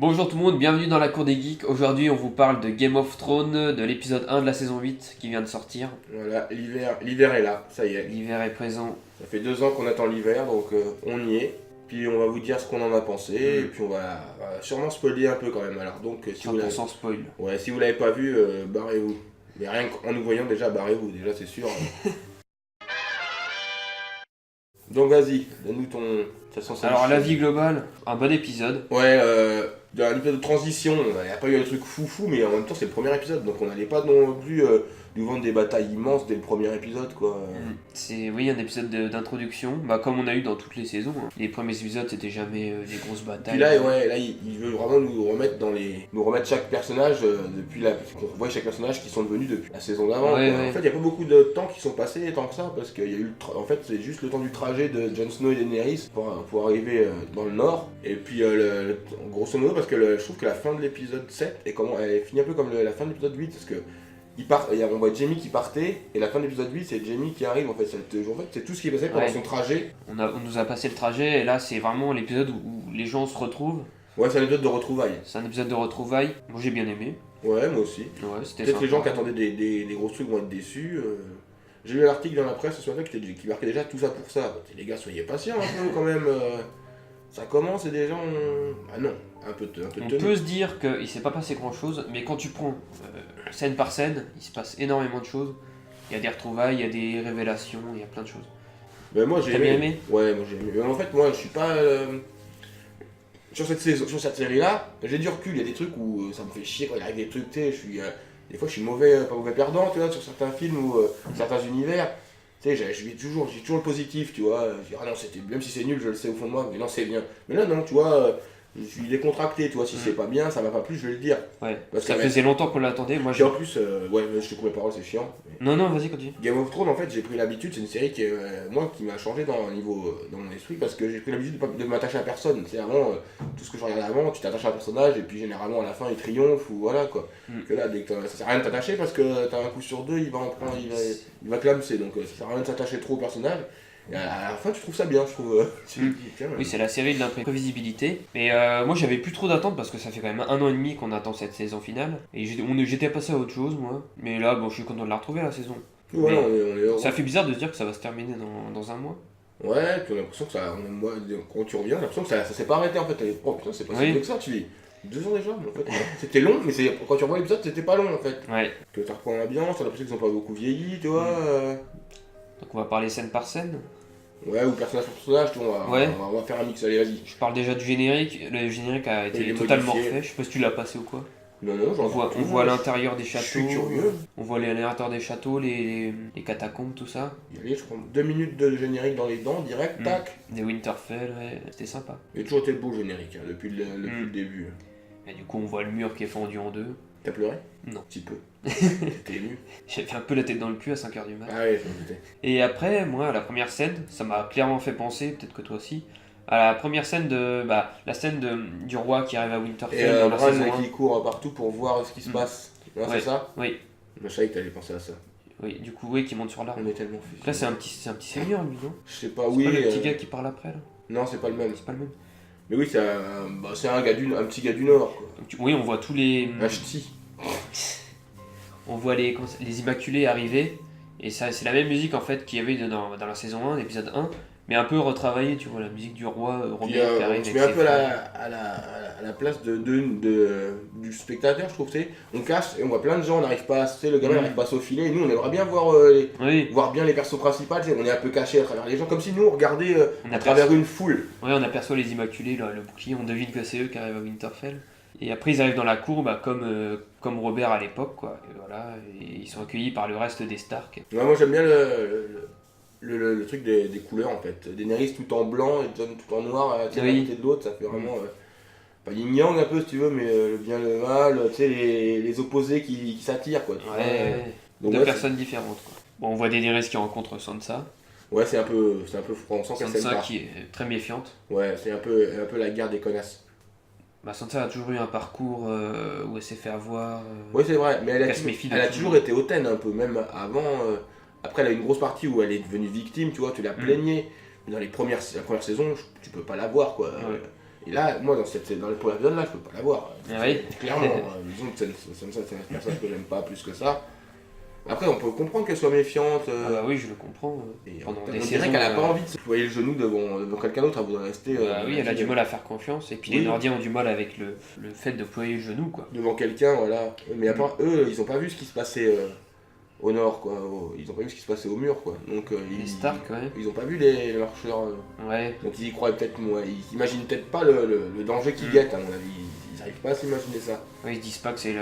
Bonjour tout le monde, bienvenue dans la cour des geeks. Aujourd'hui on vous parle de Game of Thrones, de l'épisode 1 de la saison 8 qui vient de sortir. Voilà, l'hiver est là, ça y est. L'hiver est présent. Ça fait 2 ans qu'on attend l'hiver, donc on y est. Puis on va vous dire ce qu'on en a pensé, et puis on va sûrement spoiler un peu quand même. Alors donc si vous 100% spoil. si vous l'avez pas vu, barrez-vous. Mais rien qu'en nous voyant déjà, barrez-vous, déjà c'est sûr. Donc vas-y, donne-nous ta sensation. Alors l'avis global, un bon épisode. Ouais, un épisode de transition, il n'y a pas eu un truc foufou, mais en même temps c'est le premier épisode, donc on n'allait pas non plus nous vendre des batailles immenses dès le premier épisode quoi. C'est un épisode d'introduction, comme on a eu dans toutes les saisons. Les premiers épisodes c'était jamais des grosses batailles. Puis là, il veut vraiment nous remettre chaque personnage qu'on voit chaque personnage qui sont devenus depuis la saison d'avant. Ouais. En fait, il n'y a pas beaucoup de temps qui sont passés tant que ça, parce qu'il y a eu en fait, c'est juste le temps du trajet de Jon Snow et Daenerys pour arriver dans le nord. Et puis, grosso modo, parce que je trouve que la fin de l'épisode 7 elle finit un peu comme la fin de l'épisode 8, parce que on voit Jaime qui partait, et la fin de l'épisode 8, c'est Jaime qui arrive. En fait, c'est tout ce qui est passé pendant son trajet. On nous a passé le trajet, et là c'est vraiment l'épisode où les gens se retrouvent. Ouais, c'est un épisode de retrouvailles. C'est un épisode de retrouvailles. Moi j'ai bien aimé. Ouais, moi aussi. Ouais, c'était Peut-être sympa. les gens qui attendaient des gros trucs vont être déçus. J'ai lu l'article dans la presse ce matin qui marquait déjà tout ça pour ça. Les gars, soyez patients un peu quand même. Ça commence et des gens. Ah non, un peu de On tenue. peut se dire qu'il s'est pas passé grand chose, mais quand tu prends scène par scène, il se passe énormément de choses. Il y a des retrouvailles, il y a des révélations, il y a plein de choses. Ben moi j'ai T'as bien aimé ? Ouais, moi j'ai aimé. Mais en fait, moi je suis pas. Sur cette série-là, j'ai du recul. Il y a des trucs où ça me fait chier quand il arrive des trucs, tu sais. Des fois je suis pas mauvais perdant, tu vois, sur certains films ou certains univers. Tu sais, j'ai toujours le positif, tu vois. Je dis, ah non, même si c'est nul, je le sais au fond de moi, mais non, c'est bien. Mais là, non, tu vois, je suis décontracté, tu vois. Si c'est pas bien, ça m'a pas plu, je vais le dire. Ouais, Parce ça que, faisait longtemps qu'on l'attendait. Moi, Puis en plus, ouais, je te coupe mes paroles, c'est chiant. Mais Non, vas-y, continue. Game of Thrones, en fait, j'ai pris l'habitude, c'est une série qui m'a changé dans mon esprit, parce que j'ai pris l'habitude de m'attacher à personne. C'est avant, tout ce que je regardais avant, tu t'attaches à un personnage, et puis généralement à la fin il triomphe, ou voilà quoi. Que là, ça sert à rien de t'attacher, parce que t'as un coup sur deux, il va clamser, donc ça sert à rien de s'attacher trop au personnage. Et à la fin, tu trouves ça bien, je trouve. Oui, c'est la série de l'imprévisibilité. Mais moi, j'avais plus trop d'attentes parce que ça fait quand même 1 an et demi qu'on attend cette saison finale. Et j'étais passé à autre chose, moi. Mais là, bon, je suis content de la retrouver, la saison. Ouais, on est heureux. Ça fait bizarre de se dire que ça va se terminer dans un mois. Ouais, puis on a l'impression que quand tu reviens, on a l'impression que ça s'est pas arrêté en fait. Oh putain, c'est pas si Oui. long que ça, tu dis. 2 ans déjà, mais en fait, c'était long, mais quand tu revois l'épisode, c'était pas long en fait. Ouais. Que tu reprends l'ambiance, t'as l'impression qu'ils ont pas beaucoup vieilli, tu vois. Donc on va parler scène par scène. Ouais, ou personnage par personnage, tu vois, on va faire un mix, allez, vas-y. Je parle déjà du générique. Le générique a Il été est totalement modifié. refait. Je sais pas si tu l'as passé ou quoi. Non, j'en On voit l'intérieur des Je châteaux. suis curieux. On voit l'intérieur des châteaux, les catacombes, tout ça. Allez, je prends 2 minutes de générique dans les dents, direct, tac. Des Winterfell, ouais, c'était sympa. Il a toujours été beau générique, hein, depuis le début. Et du coup, on voit le mur qui est fendu en deux. T'as pleuré? Non. Un petit peu. T'es ému? J'avais un peu la tête dans le cul à 5h du mat. Ah ouais, je me doutais. Et après, moi, la première scène, ça m'a clairement fait penser, peut-être que toi aussi, à la première scène du roi qui arrive à Winterfell Et dans la Bran saison 1. qui court partout pour voir ce qui se passe. Ouais, Ouais. c'est ça? Oui, Je savais que t'allais penser à ça. oui, du coup, oui, qui monte sur l'arbre. On est tellement fait. Là, c'est un petit seigneur, lui, non? Je sais pas, C'est oui. pas le petit gars qui parle après, là? Non, c'est pas le même. C'est pas le même. Mais oui, c'est un petit gars du Nord, quoi. Donc, oui, on voit tous les... Un ch'ti. On voit les Immaculés arriver, et ça, c'est la même musique, en fait, qu'il y avait dans la saison 1, l'épisode 1, mais un peu retravaillée, tu vois, la musique du roi Puis, Robert qui arrive on se avec met un ses peu frères. à la place du spectateur, je trouve, tu sais. On cache et on voit plein de gens, on n'arrive pas, tu sais, le gamin n'arrive pas à s'aufiler, et nous on aimerait bien Oui, voir bien les persos principaux, tu sais, on est un peu caché à travers les gens, comme si nous on regardait on à travers une foule. ouais, on aperçoit les Immaculés, là, le bouclier, on devine que c'est eux qui arrivent à Winterfell. Et après, ils arrivent dans la cour, comme Robert à l'époque, quoi. Et voilà, et ils sont accueillis par le reste des Stark. Ouais, moi j'aime bien le truc des couleurs en fait. Daenerys tout en blanc et Jon tout en noir à la Oui. côté de l'autre, ça fait vraiment. Pas yin-yang un peu si tu veux, mais le bien le mal, tu sais, les opposés qui s'attirent quoi. Tu vois. Ouais, Donc, deux ouais, personnes différentes, quoi. Bon, on voit Daenerys qui rencontre Sansa. ouais, c'est un peu froid, on sent qu'elle s'aime Sansa pas. qui est très méfiante. Ouais, c'est un peu la guerre des connasses. Sansa a toujours eu un parcours où elle s'est fait avoir. Oui, c'est vrai, mais Qu'elle se méfie de elle a tout. toujours été hautaine un peu, même avant. Après, elle a eu une grosse partie où elle est devenue victime, tu vois, tu la plaignais. Mais dans la première saison, tu peux pas la voir, quoi. Ouais. Et là, moi, dans le premier épisode, là, je peux pas la voir. Ah oui. Clairement, disons que c'est un personnage que j'aime pas plus que ça. Après, on peut comprendre qu'elle soit méfiante. Ah bah oui, je le comprends. Et Pendant on des dirait saisons, qu'elle a pas envie de se ployer le genou devant quelqu'un d'autre, elle voudrait rester. Bah oui, elle a du mal à faire confiance. Et puis les Oui. Nordiens ont du mal avec le fait de ployer le genou, quoi. Devant quelqu'un, voilà. Mais à part eux, ils ont pas vu ce qui se passait au nord, quoi. Ils ont pas vu ce qui se passait au mur, quoi. Donc, Les Stark, ouais. ils ont pas vu les marcheurs. Ouais. Donc ils y croient peut-être moins. Ils imaginent peut-être pas le danger qui guette, à mon avis. Ils n'arrivent pas à s'imaginer ça. Ouais, ils se disent pas que c'est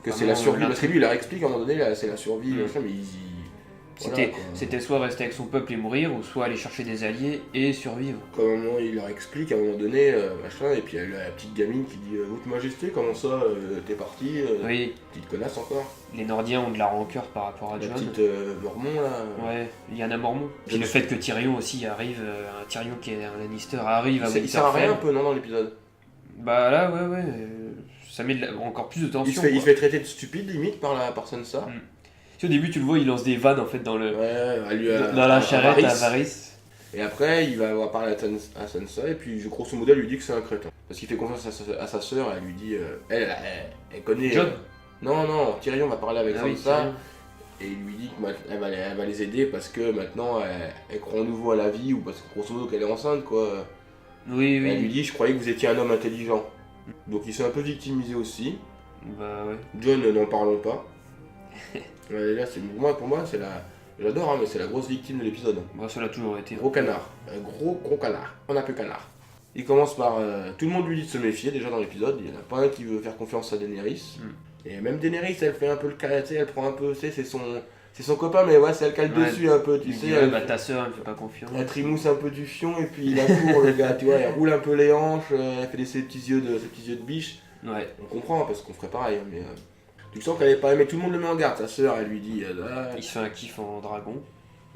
Que c'est la survie. Parce que lui, il leur explique à un moment donné, là, c'est la survie, machin, mais C'était voilà, soit rester avec son peuple et mourir, ou soit aller chercher des alliés et survivre. Comme à un moment, il leur explique à un moment donné, machin, et puis il y a la petite gamine qui dit Votre Majesté, comment ça, t'es parti Oui, Petite connasse encore. les Nordiens ont de la rancœur par rapport à La Jon. petite Mormon, là. Ouais, il y en a Mormon. Puis Je le sais. fait que Tyrion aussi arrive, un Tyrion qui est un Lannister arrive à Il sert à rien un Winterfell. peu, non, dans l'épisode. Bah là, ouais, ça met encore plus de tension. Il se quoi. fait traiter de stupide, limite, par Sansa. Au début, tu le vois, il lance des vannes en fait dans Dans la charrette à Varys. Et après, il va avoir parlé à Sansa, et puis grosso modo, elle lui dit que c'est un crétin. Parce qu'il fait confiance à sa sœur, elle lui dit. Elle connaît. Jon Non, Tyrion va parler avec Ah oui, Sansa, Tyrion. et il lui dit qu'elle va les aider parce que maintenant elle croit en nouveau à la vie, ou parce que grosso modo qu'elle est enceinte, quoi. Oui, Et elle lui oui. dit Je croyais que vous étiez un homme intelligent. Donc il s'est un peu victimisé aussi. Bah ouais. Jon, n'en parlons pas. Là, pour moi, c'est la. J'adore, hein, mais c'est la grosse victime de l'épisode. Bon, ça l'a toujours été. Gros canard, un gros canard. On appelle canard. Il commence par. Tout le monde lui dit de se méfier déjà dans l'épisode. Il n'y en a pas un qui veut faire confiance à Daenerys. Et même Daenerys, elle fait un peu le cas, tu sais, elle prend un peu, tu sais, c'est son copain, mais ouais, c'est elle cale Ouais. dessus un peu, tu Il sais. dit, ouais, bah ta soeur, elle me fait pas confiance. Elle trimousse un peu du fion et puis il la court, le gars, tu vois, elle roule un peu les hanches, elle fait ses petits yeux de biche. Ouais. On comprend parce qu'on ferait pareil, hein, mais. Tu sens qu'elle est pas aimée, tout le monde le met en garde. Sa soeur, elle lui dit. Il se fait un kiff en dragon.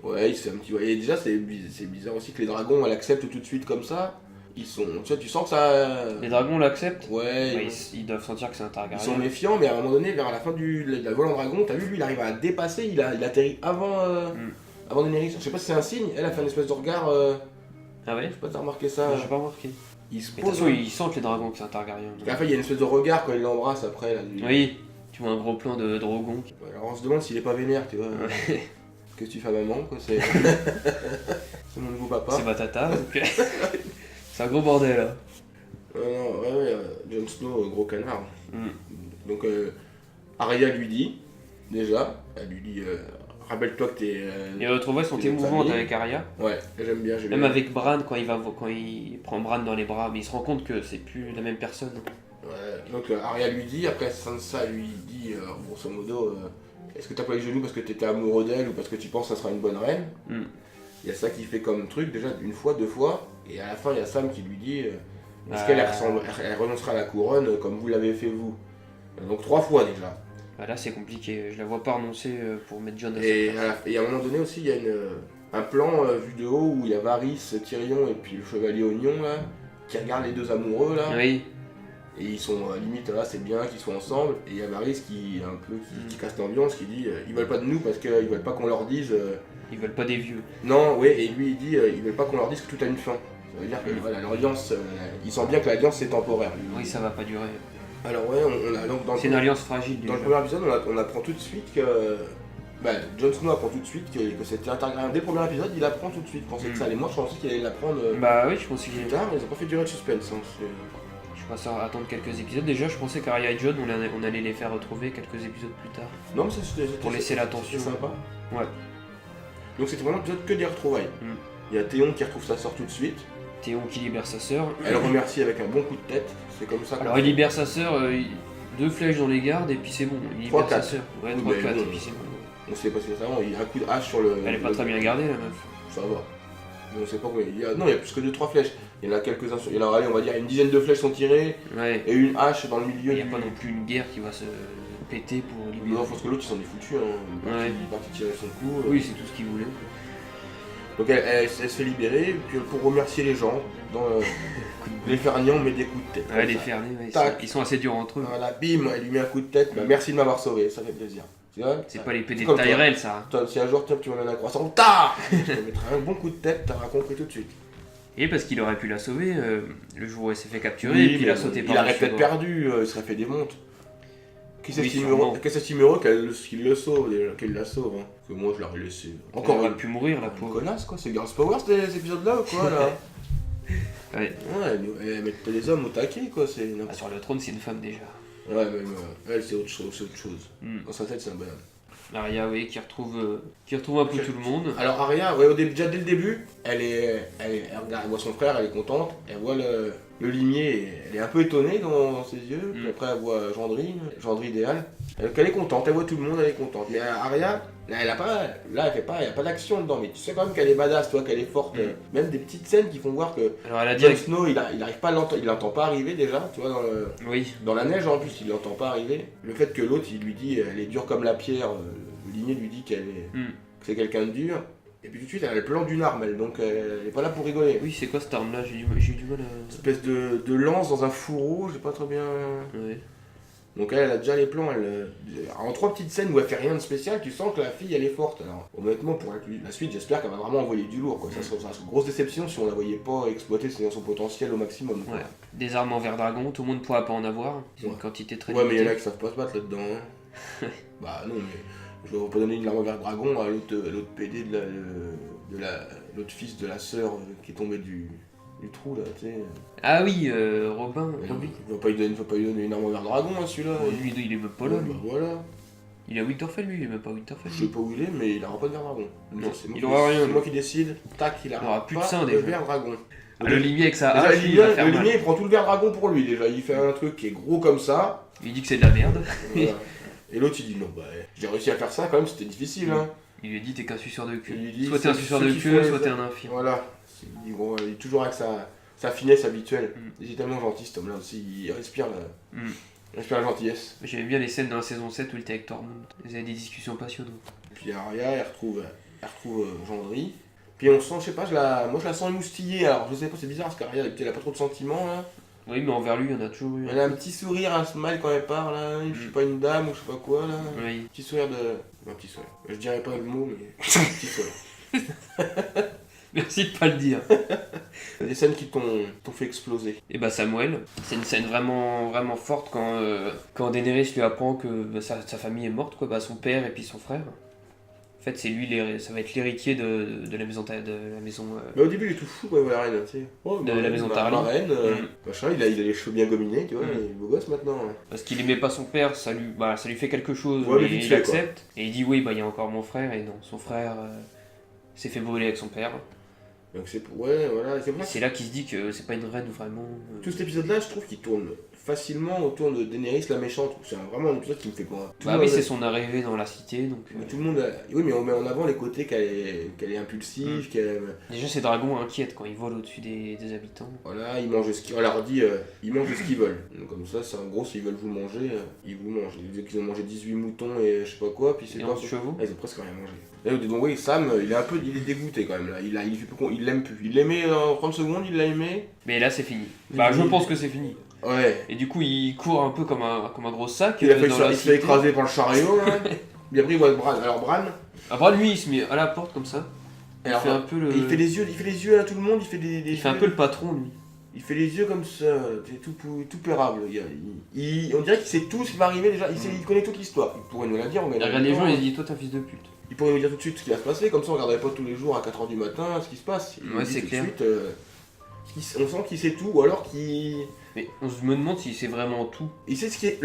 Ouais, il se fait un petit. Et déjà, c'est bizarre aussi que les dragons, elle accepte tout de suite comme ça. Ils sont. Tu vois, tu sens que ça. Les dragons l'acceptent. Ouais. Ouais, ils doivent sentir que c'est un Ils Targaryen. sont méfiants, mais à un moment donné, vers la fin de la vol en dragon, t'as vu, lui, il arrive à dépasser, il atterrit avant Daenerys. Je sais pas si c'est un signe, elle a fait une espèce de regard. Ah ouais Je sais pas si t'as remarqué ça. J'ai pas remarqué. Il se Mais de toute pose. façon, ils sentent les dragons que c'est un Targaryen. À la fin, il y a une espèce de regard quand il l'embrasse après. Là, Oui, tu vois un gros plan de Drogon. Alors on se demande s'il est pas vénère, tu vois. Ouais. Qu'est-ce que tu fais à maman, quoi, c'est. C'est mon nouveau papa. C'est Batata, donc c'est un gros bordel là. Non, ouais, Jon Snow, gros canard. Mm. Donc, Arya lui dit, déjà, elle lui dit, rappelle-toi que t'es. Les retrouvailles sont C'est une émouvantes famille. avec Arya. Ouais, j'aime bien. Même avec Bran quand il prend Bran dans les bras, mais il se rend compte que c'est plus la même personne. Ouais, donc Arya lui dit, après Sansa lui dit, grosso modo, est-ce que t'as pas les genoux parce que t'étais amoureux d'elle ou parce que tu penses que ça sera une bonne reine? Mm. Il y a ça qui fait comme truc, déjà une fois, deux fois, et à la fin il y a Sam qui lui dit, est-ce Ah. qu'elle renoncera à la couronne comme vous l'avez fait vous? Donc trois fois déjà. Bah là c'est compliqué, je la vois pas renoncer pour mettre Jon à sa Et place. à un moment donné aussi, il y a un plan vu de haut où il y a Varys, Tyrion et puis le chevalier Oignon là, qui regardent les deux amoureux là. Oui, Et ils sont limite là, c'est bien qu'ils soient ensemble. Et il y a Varys qui casse l'ambiance, qui dit ils veulent pas de nous parce qu'ils veulent pas qu'on leur dise. ils veulent pas des vieux. Non, oui, et lui il dit ils veulent pas qu'on leur dise que tout a une fin. Ça veut dire que voilà, l'alliance, il sent bien que l'alliance c'est temporaire. lui. Oui, ça va pas durer. Alors ouais, on a donc C'est une alliance fragile dans déjà. le premier épisode, on apprend tout de suite que. Jon Snow apprend tout de suite que c'était un Targaryen. Dès le premier épisode, il apprend tout de suite. Je pensais que ça allait. Moi, je pensais qu'il allait l'apprendre Bah oui, je pensais qu'il plus tard, mais ils ont pas fait durer le suspense. Hein. Je pensais attendre quelques épisodes. Déjà, je pensais qu'Arya et Jon, on allait les faire retrouver quelques épisodes plus tard. Non, mais c'était Pour laisser la tension. c'était sympa. Ouais. Donc c'était vraiment un épisode que des retrouvailles. Mm. Il y a Théon qui retrouve sa sœur tout de suite. Théon qui libère sa sœur. Elle remercie avec un bon coup de tête. C'est comme ça. Alors il libère sa sœur, 2 flèches dans les gardes et puis c'est bon. Il libère 3-4. sa sœur. Ouais, Oui, 3-4 mais et bon. puis c'est bon. On sait pas si c'est vraiment. Il y a un coup de hache sur le. Elle est pas très bien gardée la meuf. Ça va. Mais on sait pas combien. Non, il y a plus que 2-3 flèches. Il y en a quelques-uns. Il y en a, allez, on va dire une dizaine de flèches sont tirées Ouais. et une hache dans le milieu. Il n'y a pas non plus une guerre qui va se péter pour libérer. Non, parce que l'autre il s'en est foutu. Hein. Ouais. Il est parti tirer son coup. Oui, c'est tout ce qu'il voulait. Donc elle se fait libérer, puis pour remercier les gens, dans les fergnants met des coups de tête. Ouais, comme les ça. Fernés, ouais, Tac. ils sont assez durs entre eux. Voilà, bim, elle lui met un coup de tête, bah, merci de m'avoir sauvé, ça fait plaisir. Tu vois, C'est pas l'épée des comme toi. Tyrell ça. Toi, si un jour toi, tu m'en donnes un croissant, ta je te mettrai un bon coup de tête, t'auras compris tout de suite. Et parce qu'il aurait pu la sauver le jour où elle s'est fait capturer, Oui, et puis il mais a sauté il par aurait peut-être perdu, il serait fait des montes. Qui Oui, s'estime heureux qu'il le sauve, déjà, qu'il la sauve. Hein. Parce que moi, je l'aurais laissé. Encore Encore elle une aurait pu mourir, la une pauvre. connasse, quoi. C'est Girls Power, ces épisodes-là, ou quoi, là? Ouais. Ouais, elle met les hommes au taquet, quoi. C'est Ah, sur le trône, c'est une femme déjà. Ouais, même elle, c'est autre chose. Dans sa tête, c'est un bonhomme. Arya, oui, qui retrouve un peu tout le monde. Alors, Arya, ouais, déjà dès le début, elle regarde, elle voit son frère, elle est contente. Elle voit le limier, et elle est un peu étonnée dans ses yeux. Puis après, elle voit Gendry idéal. Elle est contente, elle voit tout le monde, elle est contente. Mais Arya, elle a pas, là, il n'y a pas d'action dedans. Mais tu sais quand même qu'elle est badass, toi, qu'elle est forte. Même des petites scènes qui font voir que Alors elle a dit Jon Snow, il arrive pas à l'entendre, il l'entend pas arriver déjà, tu vois, oui. dans la neige en plus, il l'entend pas arriver. Le fait que l'autre, il lui dit, elle est dure comme la pierre, le limier lui dit que c'est quelqu'un de dur. Et puis tout de suite, elle a le plan d'une arme, elle, donc elle est pas là pour rigoler. Oui, c'est quoi cette arme là? J'ai eu du mal à. Une espèce de lance dans un fourreau, j'ai pas très bien. Ouais. Donc elle a déjà les plans, en 3 petites scènes où elle fait rien de spécial, tu sens que la fille elle est forte. Alors honnêtement pour la suite j'espère qu'elle va vraiment envoyer du lourd quoi. Ça serait une grosse déception si on la voyait pas exploiter son potentiel au maximum. Quoi. Ouais. Des armes en verre dragon, tout le monde pourra pas en avoir. C'est une quantité très Ouais mais il y en limitée. a qui savent pas se battre là-dedans. Hein. Bah non mais je vais pas donner une arme en verre dragon à l'autre PD de l'autre fils de la sœur qui est tombé du trou là, tu sais. Ah oui, Robin. Il Robin. va pas lui donner une arme en verre dragon hein, celui-là. Oh, lui, il est même pas là. Bah, Lui. voilà. Il est à Winterfell, lui, il est même pas à Winterfell. Je sais pas où il est, mais il aura pas de verre dragon. Non, C'est moi il qui aura rien, C'est lui. moi qui décide. Tac, il aura plus de pas sein, de déjà. verre dragon. Ah, le limier avec sa Déjà, hache, lui, il va faire le mal. limier, il prend tout le verre dragon pour lui déjà. Il fait un truc qui est gros comme ça. Il dit que c'est de la merde. Voilà. Et l'autre il dit non, bah j'ai réussi à faire ça quand même, c'était difficile. Hein. Il lui dit t'es qu'un suceur de Il queue. lui dit, Soit t'es un c'est suceur ceux de qui font queue, les- soit t'es un infirme. Voilà. Il dit, bon, il est toujours avec sa finesse habituelle. Il est tellement gentil cet homme là aussi. Il respire la gentillesse. J'aimais bien les scènes dans la saison 7 où il était avec Tormund. Ils avaient des discussions passionnantes. Puis Arya, elle retrouve Gendry. Puis on sent, je sais pas, moi je la sens émoustillée. Alors je sais pas, c'est bizarre parce qu'Arya elle a pas trop de sentiments là. Oui, mais envers lui, il y en a toujours eu. Elle a un petit sourire, un smile quand elle parle là. Je suis pas une dame ou je sais pas quoi là. Oui. Petit sourire de. Un petit sourire. Je dirais pas le mot, mais. Petit sourire. Merci de pas le dire. Des scènes qui t'ont fait exploser. Et bah Samuel, c'est une scène vraiment, vraiment forte quand Daenerys lui apprend que sa famille est morte, quoi, bah son père et puis son frère. En fait, c'est lui, ça va être l'héritier de la maison. Mais au début il est tout fou quand il voit la reine, tu sais. Oh, De la maison ma Tarly. reine, machin, il a les cheveux bien gominés, tu vois, il est beau gosse maintenant. Parce qu'il aimait pas son père, ça lui fait quelque chose, Ouais, mais mais vite il fait, quoi. accepte. Et il dit oui, bah il y a encore mon frère, et non, son frère s'est fait brûler avec son père. Donc c'est pour. Ouais, voilà, c'est pour ça que C'est là qu'il se dit que c'est pas une reine vraiment. tout cet épisode-là, je trouve qu'il tourne facilement autour de Daenerys la méchante. C'est vraiment un épisode qui me fait quoi. Bah oui, c'est son arrivée dans la cité, donc. Tout le monde. Oui, mais on met en avant les côtés qu'elle est impulsive, qu'elle. Déjà, ces dragons inquiètent quand ils volent au-dessus des habitants. Voilà, ils mangent ce qu'ils. On leur dit, ils mangent ce qu'ils veulent. Donc, comme ça, c'est en gros, s'ils veulent vous manger, ils vous mangent. Ils disent qu'ils ont mangé 18 moutons et je sais pas quoi, puis c'est Et pas. 11 chevaux. Ah, ils ont presque rien mangé. Et donc, oui, Sam, il est dégoûté quand même là. Il l'aime plus. Il l'aimait en 30 secondes, il l'a aimé. Mais là, c'est fini. Bah, je pense que c'est fini. Ouais. Et du coup, il court un peu comme un gros sac. Il dans la se cité. fait écraser par le chariot là. Puis après, il voit Bran. Alors, Bran. Après, lui, il se met à la porte comme ça. Il Alors, fait un peu le. il fait les yeux à tout le monde, il fait des Il fait un peu le patron, lui. Il fait les yeux comme ça, c'est tout pérable. On dirait qu'il sait tout ce qui va arriver déjà, il connaît toute l'histoire. Il pourrait nous la dire, mais Il regarde les gens et il dit toi, t'es un fils de pute. il pourrait nous dire tout de suite ce qui va se passer, comme ça on regarderait pas tous les jours à 4h du matin ce qui se passe. Il Ouais, nous dit c'est tout de clair. suite, on sent qu'il sait tout, ou alors qu'il. Mais on se me demande s'il sait vraiment tout. Il sait ce qui est.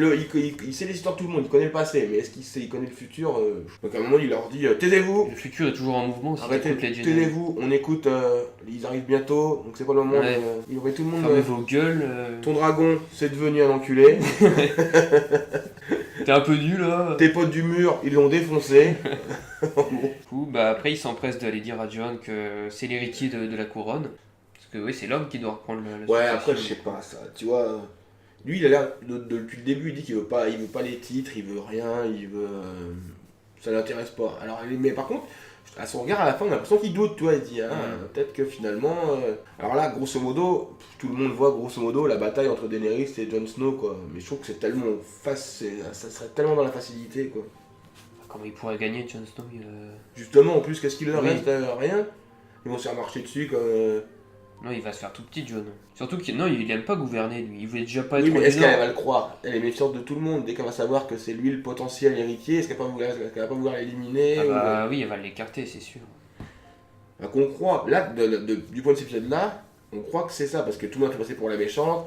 Il sait les histoires de tout le monde, il connaît le passé, mais est-ce qu'il connaît le futur Donc à un moment il leur dit taisez-vous, Le futur est toujours en mouvement si arrêtez, t'écoutes les généraux. taisez-vous, on écoute, ils arrivent bientôt, donc c'est pas le moment, Ouais. il aurait tout le monde. Fermez vos gueules. Ton dragon, c'est devenu un enculé. T'es un peu nul là. Tes potes du mur, ils l'ont défoncé. Du coup, bah après, il s'empresse d'aller dire à Jon que c'est l'héritier de la couronne. Parce que oui, c'est l'homme qui doit reprendre la Ouais, succession. après, je sais pas, ça, tu vois. Lui, il a l'air, depuis le début, il dit qu'il veut pas les titres, il veut rien, ça l'intéresse pas. Alors, mais par contre, à son regard, à la fin, on a l'impression qu'il doute, tu vois. Il dit, peut-être que finalement. Alors là, grosso modo, tout le monde voit, grosso modo, la bataille entre Daenerys et Jon Snow, quoi. Mais je trouve que c'est tellement. Ça serait tellement dans la facilité, quoi. Comment il pourrait gagner, Jon Snow Justement, en plus, qu'est-ce qu'il leur Oui. reste Rien. Ils vont se faire marcher dessus comme. Non, il va se faire tout petit, John. Surtout qu'il non, il aime pas gouverner, lui. Il voulait déjà pas Oui, être mais au est-ce nord. qu'elle va le croire? Elle est méfiante de tout le monde. Dès qu'elle va savoir que c'est lui le potentiel héritier, est-ce qu'elle va pas vouloir l'éliminer Ah ou- bah oui, elle va l'écarter, c'est sûr. Enfin, qu'on croit, là, du point de cet épisode-là, on croit que c'est ça, parce que tout le monde est passé pour la méchante.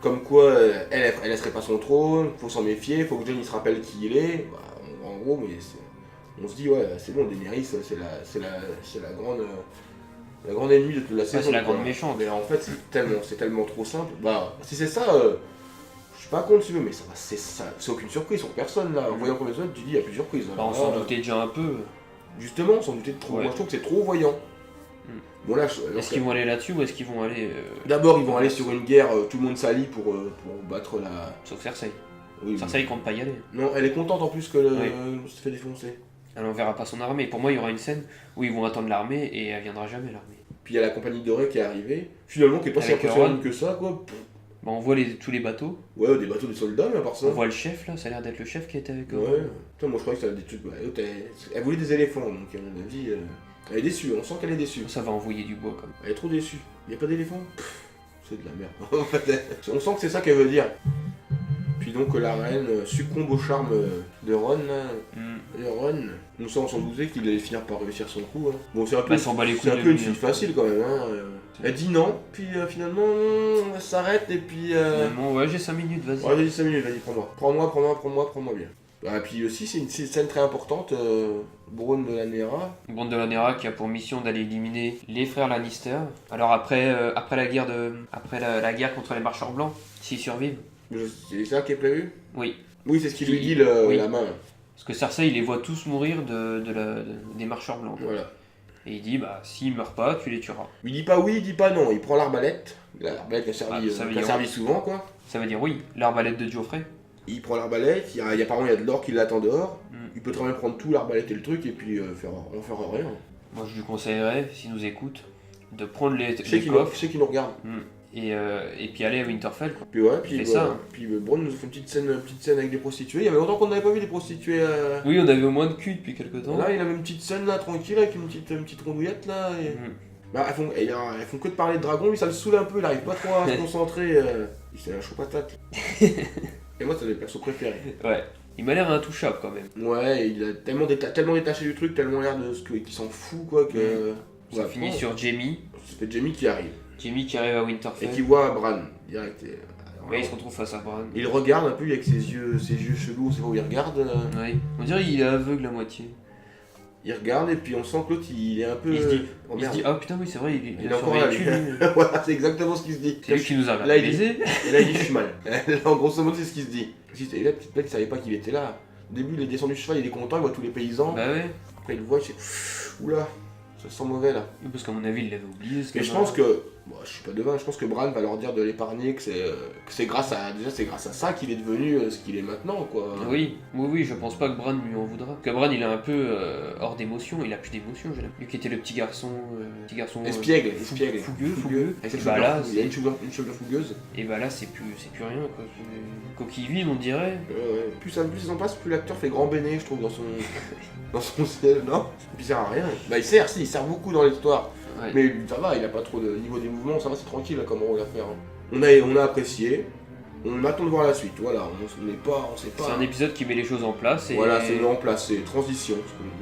Comme quoi, elle laisserait pas son trône, faut s'en méfier, faut que John il se rappelle qui il est. Bah, en gros, on se dit, ouais, c'est bon, Daenerys, c'est la grande ennemie de toute la saison. c'est la quoi. grande méchante. Mais en fait, c'est tellement trop simple. Bah, si c'est ça, je suis pas contre si tu veux, mais c'est aucune surprise pour personne là. En voyant le premier épisode, tu dis, il y a plus de surprise. Bah, on s'en doutait déjà un peu. Justement, on s'en doutait de trop. Ouais. Moi, je trouve que c'est trop voyant. Bon, là, Est-ce qu'ils vont aller là-dessus ou est-ce qu'ils vont aller. d'abord, ils vont aller sur une guerre, tout le monde s'allie pour battre la. Sauf Cersei. Oui, Cersei, il compte pas y aller. non, elle est contente en plus que Oui. se fait défoncer. Elle enverra pas son armée. Pour moi, il y aura une scène où ils vont attendre l'armée et elle viendra jamais, l'armée. Puis il y a la compagnie dorée qui est arrivée, finalement qui est pas si Avec impressionnante Euron. que ça, quoi. Pff, Bah, on voit tous les bateaux. ouais, des bateaux, des soldats, mais à part ça. On voit le chef là, ça a l'air d'être le chef qui était avec eux. Ouais, putain, moi je croyais que ça avait des trucs. L'autre, elle voulait des éléphants, donc à mon avis, elle est déçue, on sent qu'elle est déçue. Ça va envoyer du bois comme. Elle est trop déçue. Il n'y a pas d'éléphant? C'est de la merde. En fait, on sent que c'est ça qu'elle veut dire. Puis donc la reine succombe au charme de Ron. Et Ron, nous sommes sans douter qu'il allait finir par réussir son coup. Hein. Bon, c'est un peu, Bah, elle s'en bat les c'est couilles un de peu une lui, fille hein. facile quand même. Hein. Elle dit non, puis finalement elle s'arrête et puis. Finalement, ouais, j'ai 5 minutes, vas-y. Ouais, vas-y 5 minutes, vas-y, prends-moi. Prends-moi bien. Ah, puis aussi, c'est une scène très importante. Bronn de la Nera. Bronn de Lanera qui a pour mission d'aller éliminer les frères Lannister. Alors après la guerre la guerre contre les marcheurs blancs, s'ils survivent. C'est ça qui est prévu? Oui. Oui, c'est ce qu'il lui dit Oui. la main. Parce que Cersei, il les voit tous mourir des marcheurs blancs. Voilà. Et il dit, bah, s'ils meurent pas, tu les tueras. Il dit pas oui, il dit pas non. Il prend l'arbalète. L'arbalète qui a servi, ça veut qui a dire servi souvent, quoi. Ça veut dire oui, l'arbalète de Geoffrey. Il prend l'arbalète. Apparemment, il y a de l'or qui l'attend dehors. Mm. Il peut très bien prendre tout, l'arbalète et le truc, et puis en faire rien. Moi, je lui conseillerais, s'il nous écoute, de prendre les Je sais coffres qu'il nous regarde. et puis aller à Winterfell. Quoi. Puis ouais, Il puis fait voilà. ça, hein. Puis Bronn nous a fait une petite scène avec des prostituées. Il y avait longtemps qu'on n'avait pas vu des prostituées. Oui, on avait au moins de cul depuis quelque temps. Là, il avait une petite scène là, tranquille, avec une petite rondouillette là. Et... Mm. Bah, elles font que de parler de dragon, lui ça le saoule un peu, il arrive pas trop à se concentrer. Il s'est un chaud patate. Et moi, c'est mes persos préférés. Ouais, il m'a l'air intouchable quand même. Ouais, il a tellement détaché du truc, tellement l'air de qu'il s'en fout quoi que. Ça Ouais, finit bon, sur Jaime. c'est Jamie qui arrive Jamie qui arrive à et Winterfell. qui voit Bran direct. Ouais, il se retrouve face à Bran. Il regarde un peu avec ses yeux chelous, c'est où il regarde. Ouais. On dirait qu'il est aveugle à moitié. Il regarde et puis on sent que l'autre il est un peu. Il se dit, Oh, il se merde. dit, ah putain, oui, c'est vrai, il Il est a encore là, survécu. lui. Voilà, c'est exactement ce qu'il se dit. C'est lui qui nous a Là, il dit- baisé. Et là il dit je suis mal. Là, en grosso modo c'est ce qu'il se dit. Et là, peut-être qu'il savait pas qu'il était là. Au début il est descendu du cheval, il est content, il voit tous les paysans. Bah ouais. Après il le voit, il fait oula, ça sent mauvais là. Oui, parce qu'à mon avis, il l'avait oublié. Ce Mais je gamin. pense que, bon, je suis pas devin, je pense que Bran va leur dire de l'épargner, que c'est grâce à ça qu'il est devenu ce qu'il est maintenant quoi. Oui, je pense pas que Bran lui en voudra. Parce que Bran, il est un peu hors d'émotion, il a plus d'émotion, j'ai l'impression. Lui qui était le petit garçon. Espiègle. Fougueux. Avec Et cette bah là, il a une chevelure fougueuse. Et bah là, c'est plus rien, quoi. C'est coquille vide, on dirait. Ouais. Plus ça en passe, plus l'acteur fait grand béné, je trouve, dans son ciel, non? Il sert à rien. Bah il sert beaucoup dans l'histoire. Ouais. Mais ça va, il a pas trop de niveau des mouvements, ça va, c'est tranquille là, comme rôle à faire. Hein. On a apprécié, on attend de voir la suite, voilà, on sait pas. C'est un épisode qui met les choses en place. Et... Voilà, c'est mis en place, c'est transition.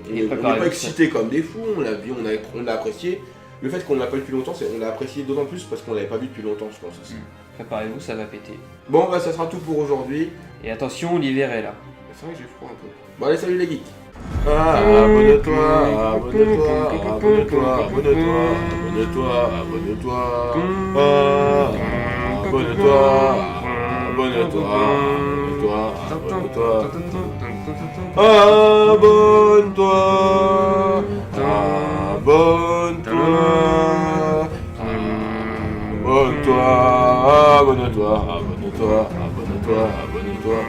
On Et n'est préparez-vous, pas excité comme des fous, on l'a vu, on l'a apprécié. Le fait qu'on l'a pas vu depuis longtemps, on l'a apprécié d'autant plus parce qu'on l'avait pas vu depuis longtemps, je pense aussi. Préparez-vous, ça va péter. Bon, bah ça sera tout pour aujourd'hui. Et attention, l'hiver est là. C'est vrai que j'ai froid un peu. Bon allez, salut les geeks. Abonne-toi, abonne-toi, abonne-toi, abonne-toi, abonne-toi, abonne-toi, abonne-toi, abonne-toi, abonne-toi, abonne-toi, abonne-toi, abonne-toi, abonne-toi, abonne-toi, abonne-toi, abonne-toi.